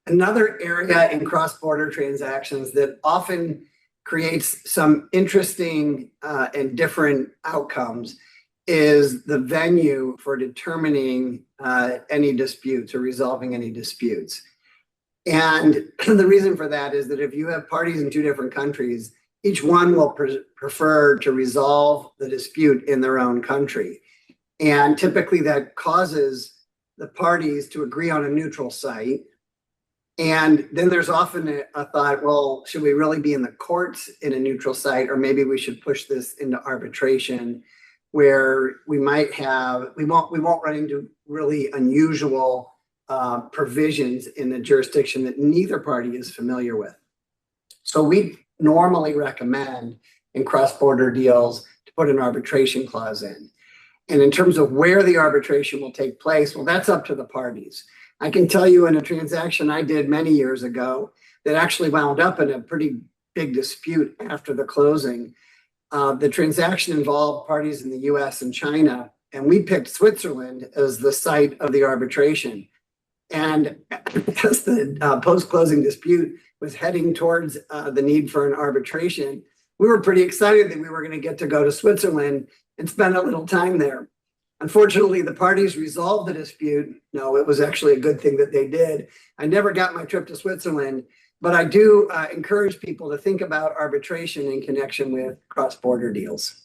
Another area in cross-border transactions that often creates some interesting and different outcomes is the venue for determining any disputes or resolving any disputes. And the reason for that is that if you have parties in two different countries, each one will prefer to resolve the dispute in their own country. And typically that causes the parties to agree on a neutral site. And then there's often a thought, well, should we really be in the courts in a neutral site, or maybe we should push this into arbitration, where we might have, we won't run into really unusual provisions in a jurisdiction that neither party is familiar with. So we normally recommend in cross-border deals to put an arbitration clause in. And in terms of where the arbitration will take place, well, that's up to the parties. I can tell you in a transaction I did many years ago that actually wound up in a pretty big dispute after the closing. The transaction involved parties in the US and China, and we picked Switzerland as the site of the arbitration. And as the post-closing dispute was heading towards the need for an arbitration, we were pretty excited that we were going to get to go to Switzerland and spend a little time there. Unfortunately, the parties resolved the dispute. No, it was actually a good thing that they did. I never got my trip to Switzerland, but I do encourage people to think about arbitration in connection with cross-border deals.